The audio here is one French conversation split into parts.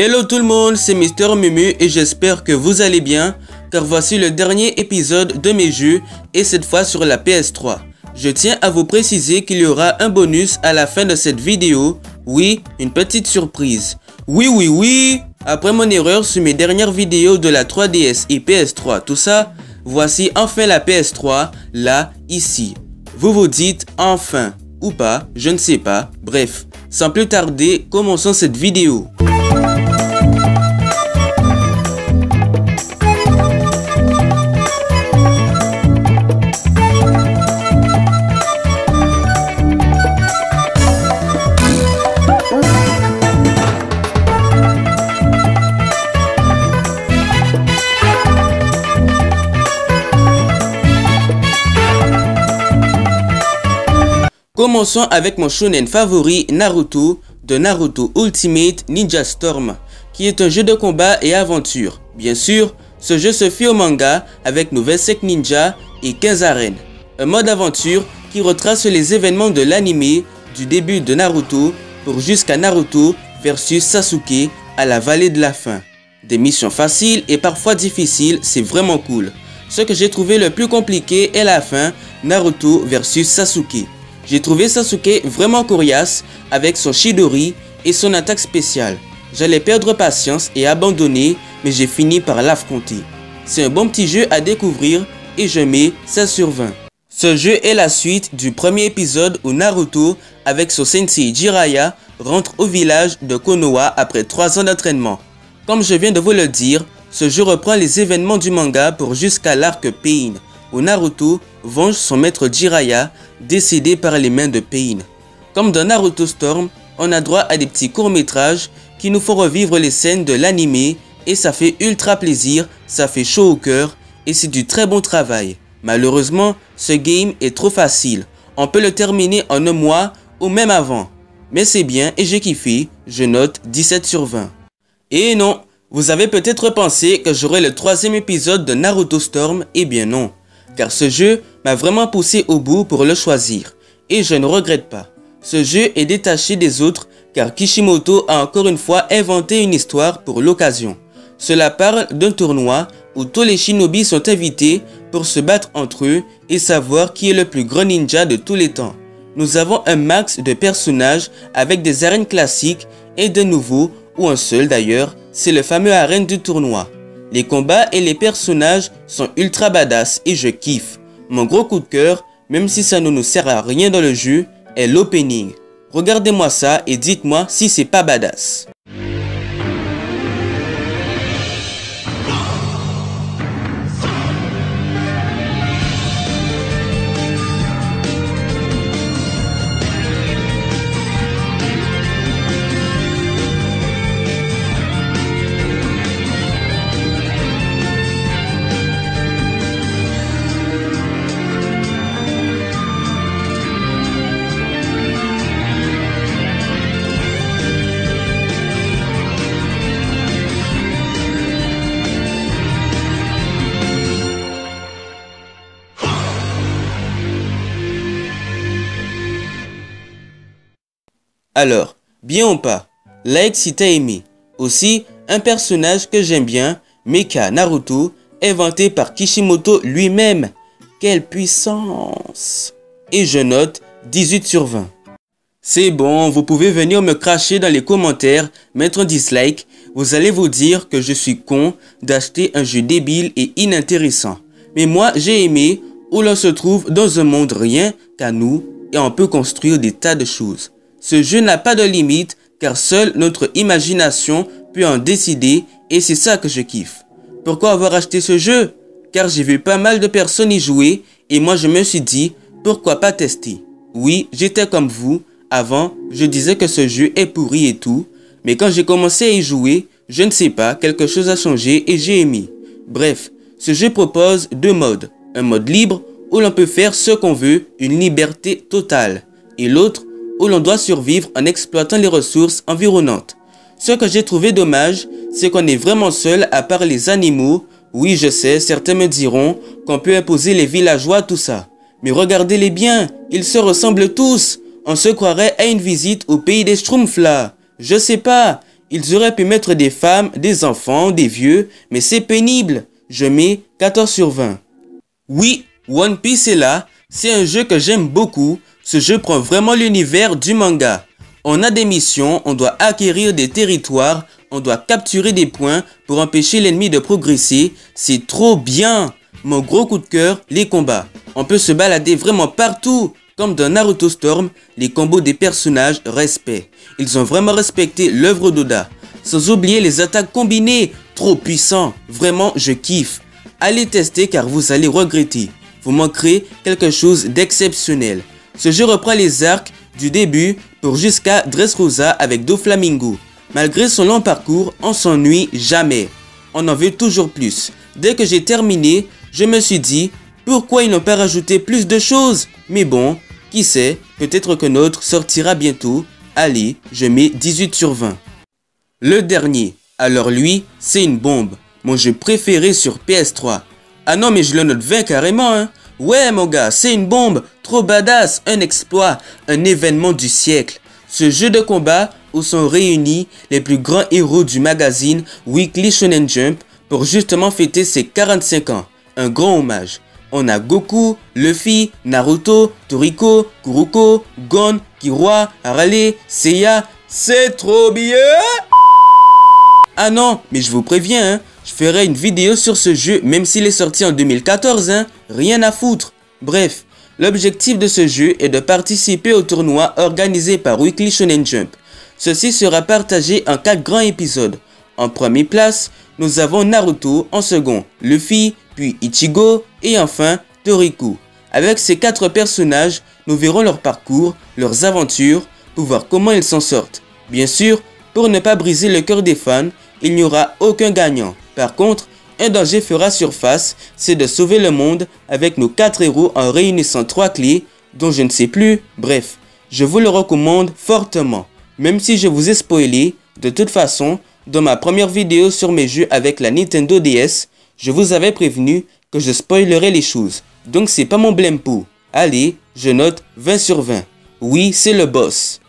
Hello tout le monde, c'est Mister Mumu et j'espère que vous allez bien car voici le dernier épisode de mes jeux et cette fois sur la PS3. Je tiens à vous préciser qu'il y aura un bonus à la fin de cette vidéo. Oui, une petite surprise. Oui. Après mon erreur sur mes dernières vidéos de la 3DS et PS3, tout ça, voici enfin la PS3, là, ici. Vous vous dites enfin, ou pas, je ne sais pas. Bref, sans plus tarder, commençons cette vidéo. Commençons avec mon shonen favori Naruto, de Naruto Ultimate Ninja Storm, qui est un jeu de combat et aventure. Bien sûr, ce jeu se fait au manga avec nos 25 ninjas et 15 arènes. Un mode aventure qui retrace les événements de l'anime du début de Naruto pour jusqu'à Naruto versus Sasuke à la vallée de la faim. Des missions faciles et parfois difficiles, c'est vraiment cool. Ce que j'ai trouvé le plus compliqué est la fin, Naruto versus Sasuke. J'ai trouvé Sasuke vraiment coriace avec son Chidori et son attaque spéciale. J'allais perdre patience et abandonner, mais j'ai fini par l'affronter. C'est un bon petit jeu à découvrir et je mets 16 sur 20. Ce jeu est la suite du premier épisode où Naruto, avec son sensei Jiraiya, rentre au village de Konoha après 3 ans d'entraînement. Comme je viens de vous le dire, ce jeu reprend les événements du manga pour jusqu'à l'arc Pain, où Naruto venge son maître Jiraiya, décédé par les mains de Pain. Comme dans Naruto Storm, on a droit à des petits courts-métrages qui nous font revivre les scènes de l'anime et ça fait ultra plaisir, ça fait chaud au cœur et c'est du très bon travail. Malheureusement, ce game est trop facile. On peut le terminer en un mois ou même avant. Mais c'est bien et j'ai kiffé, je note 17 sur 20. Et non, vous avez peut-être pensé que j'aurais le 3e épisode de Naruto Storm, eh bien non. Car ce jeu m'a vraiment poussé au bout pour le choisir. Et je ne regrette pas. Ce jeu est détaché des autres car Kishimoto a encore une fois inventé une histoire pour l'occasion. Cela parle d'un tournoi où tous les shinobi sont invités pour se battre entre eux et savoir qui est le plus grand ninja de tous les temps. Nous avons un max de personnages avec des arènes classiques et de nouveaux, ou un seul d'ailleurs, c'est le fameux arène du tournoi. Les combats et les personnages sont ultra badass et je kiffe. Mon gros coup de cœur, même si ça ne nous sert à rien dans le jeu, est l'opening. Regardez-moi ça et dites-moi si c'est pas badass. Alors, bien ou pas? Like si t'as aimé. Aussi, un personnage que j'aime bien, Mecha Naruto, inventé par Kishimoto lui-même. Quelle puissance! Et je note 18 sur 20. C'est bon, vous pouvez venir me cracher dans les commentaires, mettre un dislike. Vous allez vous dire que je suis con d'acheter un jeu débile et inintéressant. Mais moi, j'ai aimé où l'on se trouve dans un monde rien qu'à nous et on peut construire des tas de choses. Ce jeu n'a pas de limite car seule notre imagination peut en décider et c'est ça que je kiffe. Pourquoi avoir acheté ce jeu? Car j'ai vu pas mal de personnes y jouer et moi je me suis dit pourquoi pas tester. Oui, j'étais comme vous, avant je disais que ce jeu est pourri et tout, mais quand j'ai commencé à y jouer, je ne sais pas, quelque chose a changé et j'ai aimé. Bref, ce jeu propose 2 modes, un mode libre où l'on peut faire ce qu'on veut, une liberté totale, et l'autre où l'on doit survivre en exploitant les ressources environnantes. Ce que j'ai trouvé dommage, c'est qu'on est vraiment seul à part les animaux. Oui, je sais, certains me diront qu'on peut imposer les villageois, tout ça. Mais regardez-les bien, ils se ressemblent tous. On se croirait à une visite au pays des Schtroumpfs là. Je sais pas, Ils auraient pu mettre des femmes, des enfants, des vieux, mais c'est pénible. Je mets 14 sur 20. Oui, One Piece est là. C'est un jeu que j'aime beaucoup. Ce jeu prend vraiment l'univers du manga. On a des missions, on doit acquérir des territoires, on doit capturer des points pour empêcher l'ennemi de progresser. C'est trop bien. Mon gros coup de cœur, les combats. On peut se balader vraiment partout. Comme dans Naruto Storm, les combos des personnages, respect. Ils ont vraiment respecté l'œuvre d'Oda. Sans oublier les attaques combinées, trop puissant. Vraiment, je kiffe. Allez tester car vous allez regretter. Vous manquerez quelque chose d'exceptionnel. Ce jeu reprend les arcs du début pour jusqu'à Dressrosa avec Doflamingo. Malgré son long parcours, on s'ennuie jamais. On en veut toujours plus. Dès que j'ai terminé, je me suis dit, pourquoi ils n'ont pas rajouté plus de choses? Mais bon, qui sait, peut-être que notre sortira bientôt. Allez, je mets 18 sur 20. Le dernier, alors lui, c'est une bombe. Mon jeu préféré sur PS3. Ah non, mais je le note 20 carrément, hein. Ouais, mon gars, c'est une bombe. Trop badass, un exploit, un événement du siècle. Ce jeu de combat où sont réunis les plus grands héros du magazine Weekly Shonen Jump pour justement fêter ses 45 ans. Un grand hommage. On a Goku, Luffy, Naruto, Toriko, Kuruko, Gon, Killua, Harley, Seiya. C'est trop bien! Ah non, mais je vous préviens, hein, je ferai une vidéo sur ce jeu même s'il est sorti en 2014, hein, rien à foutre. Bref, l'objectif de ce jeu est de participer au tournoi organisé par Weekly Shonen Jump. Ceci sera partagé en 4 grands épisodes. En première place, nous avons Naruto, en second, Luffy, puis Ichigo et enfin Toriko. Avec ces 4 personnages, nous verrons leur parcours, leurs aventures, pour voir comment ils s'en sortent. Bien sûr, pour ne pas briser le cœur des fans, il n'y aura aucun gagnant. Par contre, un danger fera surface, c'est de sauver le monde avec nos 4 héros en réunissant 3 clés dont je ne sais plus. Bref, je vous le recommande fortement. Même si je vous ai spoilé, de toute façon, dans ma première vidéo sur mes jeux avec la Nintendo DS, je vous avais prévenu que je spoilerais les choses. Donc c'est pas mon blême pour. Allez, je note 20 sur 20. Oui, c'est le boss.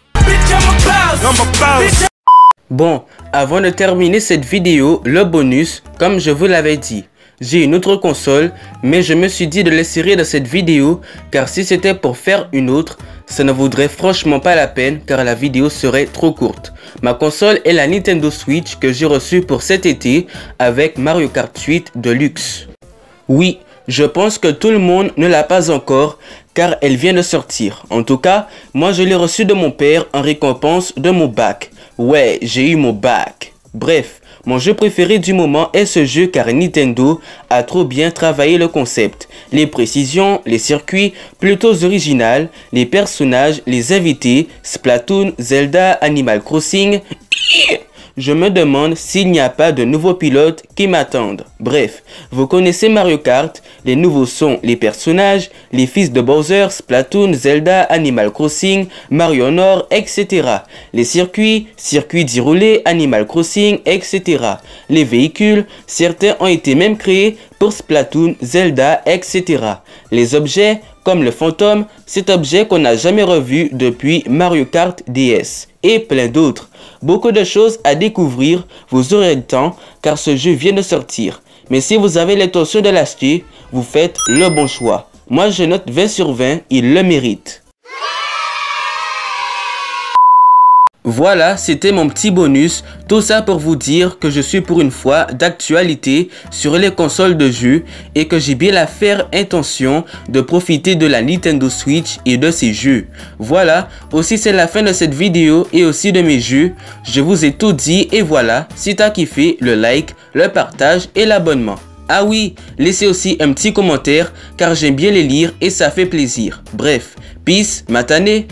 Bon, avant de terminer cette vidéo, le bonus, comme je vous l'avais dit. J'ai une autre console, mais je me suis dit de l'insérer dans cette vidéo, car si c'était pour faire une autre, ça ne vaudrait franchement pas la peine, car la vidéo serait trop courte. Ma console est la Nintendo Switch que j'ai reçue pour cet été, avec Mario Kart 8 Deluxe. Oui, je pense que tout le monde ne l'a pas encore, car elle vient de sortir. En tout cas, moi je l'ai reçue de mon père en récompense de mon bac. Ouais, j'ai eu mon bac. Bref, mon jeu préféré du moment est ce jeu car Nintendo a trop bien travaillé le concept. Les précisions, les circuits plutôt originaux, les personnages, les invités, Splatoon, Zelda, Animal Crossing. Je me demande s'il n'y a pas de nouveaux pilotes qui m'attendent. Bref, vous connaissez Mario Kart, les nouveaux sont les personnages, les fils de Bowser, Splatoon, Zelda, Animal Crossing, Mario Nord, etc. Les circuits, circuits d'e-rouler, Animal Crossing, etc. Les véhicules, certains ont été même créés pour Splatoon, Zelda, etc. Les objets, comme le fantôme, cet objet qu'on n'a jamais revu depuis Mario Kart DS. Et plein d'autres. Beaucoup de choses à découvrir, vous aurez le temps car ce jeu vient de sortir. Mais si vous avez l'intention de l'acheter, vous faites le bon choix. Moi je note 20 sur 20, il le mérite. Voilà, c'était mon petit bonus, tout ça pour vous dire que je suis pour une fois d'actualité sur les consoles de jeux et que j'ai bien la ferme intention de profiter de la Nintendo Switch et de ses jeux. Voilà, aussi c'est la fin de cette vidéo et aussi de mes jeux. Je vous ai tout dit et voilà, si t'as kiffé, le like, le partage et l'abonnement. Ah oui, laissez aussi un petit commentaire car j'aime bien les lire et ça fait plaisir. Bref, peace, matané.